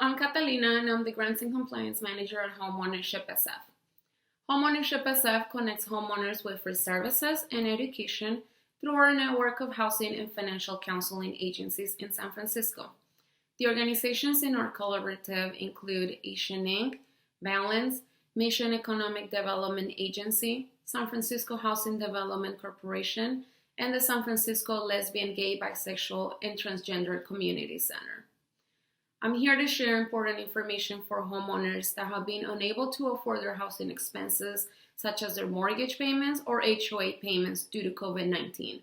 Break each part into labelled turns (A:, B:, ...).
A: I'm Catalina and I'm the Grants and Compliance Manager at Homeownership SF. Homeownership SF connects homeowners with free services and education through our network of housing and financial counseling agencies in San Francisco. The organizations in our collaborative include Asian Inc., Balance, Mission Economic Development Agency, San Francisco Housing Development Corporation, and the San Francisco Lesbian, Gay, Bisexual, and Transgender Community Center. I'm here to share important information for homeowners that have been unable to afford their housing expenses, such as their mortgage payments or HOA payments due to COVID-19.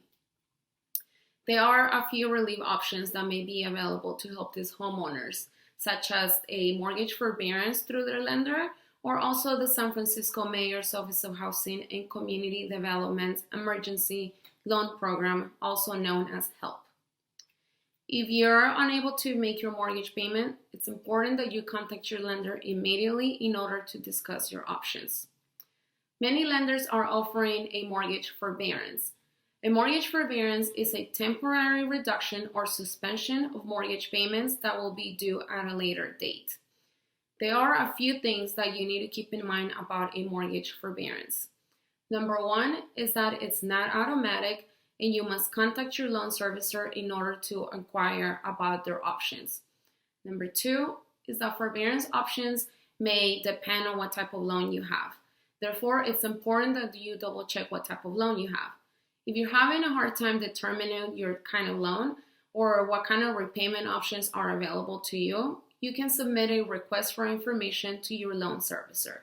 A: There are a few relief options that may be available to help these homeowners, such as a mortgage forbearance through their lender, or also the San Francisco Mayor's Office of Housing and Community Development Emergency Loan Program, also known as HELP. If you're unable to make your mortgage payment, it's important that you contact your lender immediately in order to discuss your options. Many lenders are offering a mortgage forbearance. A mortgage forbearance is a temporary reduction or suspension of mortgage payments that will be due at a later date. There are a few things that you need to keep in mind about a mortgage forbearance. Number one is that it's not automatic, and you must contact your loan servicer in order to inquire about their options. Number two is that forbearance options may depend on what type of loan you have. Therefore, it's important that you double check what type of loan you have. If you're having a hard time determining your kind of loan or what kind of repayment options are available to you, you can submit a request for information to your loan servicer.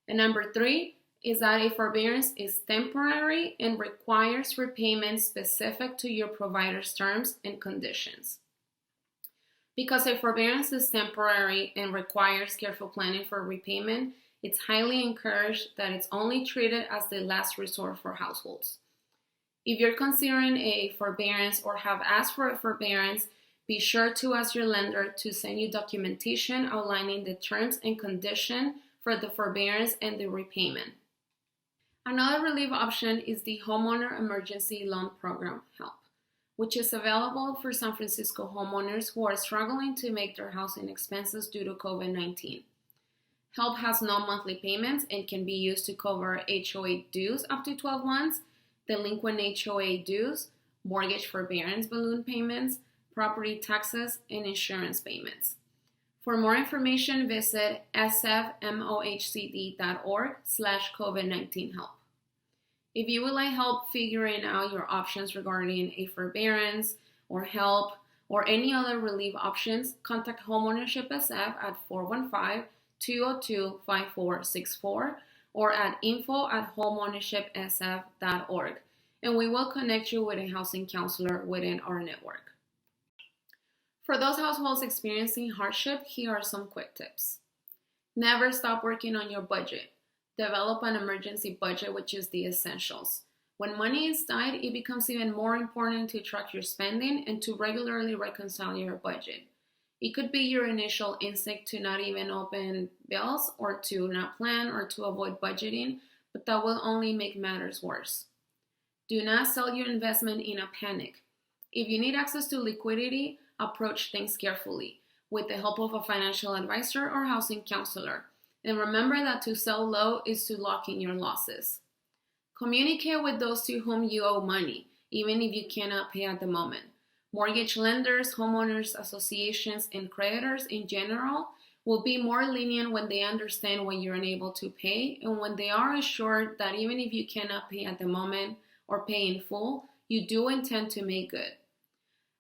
A: And number three is that a forbearance is temporary and requires repayment specific to your provider's terms and conditions. Because a forbearance is temporary and requires careful planning for repayment, it's highly encouraged that it's only treated as the last resort for households. If you're considering a forbearance or have asked for a forbearance, be sure to ask your lender to send you documentation outlining the terms and conditions for the forbearance and the repayment. Another relief option is the Homeowner Emergency Loan Program, HELP, which is available for San Francisco homeowners who are struggling to make their housing expenses due to COVID-19. HELP has no monthly payments and can be used to cover HOA dues up to 12 months, delinquent HOA dues, mortgage forbearance balloon payments, property taxes, and insurance payments. For more information, visit sfmohcd.org/COVID-19 help. If you would like help figuring out your options regarding a forbearance or HELP or any other relief options, contact Homeownership SF at 415-202-5464 or at info@homeownershipsf.org, and we will connect you with a housing counselor within our network. For those households experiencing hardship, here are some quick tips. Never stop working on your budget. Develop an emergency budget, which is the essentials. When money is tight, it becomes even more important to track your spending and to regularly reconcile your budget. It could be your initial instinct to not even open bills or to not plan or to avoid budgeting, but that will only make matters worse. Do not sell your investment in a panic. If you need access to liquidity, approach things carefully with the help of a financial advisor or housing counselor. And remember that to sell low is to lock in your losses. Communicate with those to whom you owe money, even if you cannot pay at the moment. Mortgage lenders, homeowners associations, and creditors in general will be more lenient when they understand when you're unable to pay and when they are assured that even if you cannot pay at the moment or pay in full, you do intend to make good.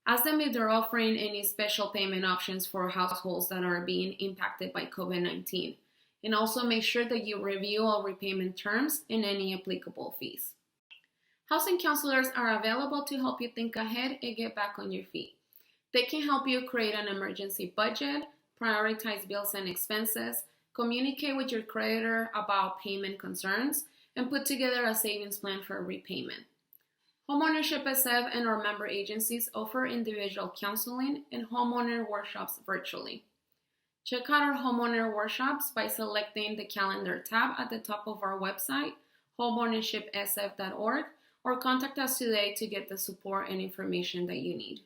A: Ask them if they're offering any special payment options for households that are being impacted by COVID-19. And also make sure that you review all repayment terms and any applicable fees. Housing counselors are available to help you think ahead and get back on your feet. They can help you create an emergency budget, prioritize bills and expenses, communicate with your creditor about payment concerns, and put together a savings plan for repayment. Homeownership SF and our member agencies offer individual counseling and homeowner workshops virtually. Check out our homeowner workshops by selecting the calendar tab at the top of our website, homeownershipsf.org, or contact us today to get the support and information that you need.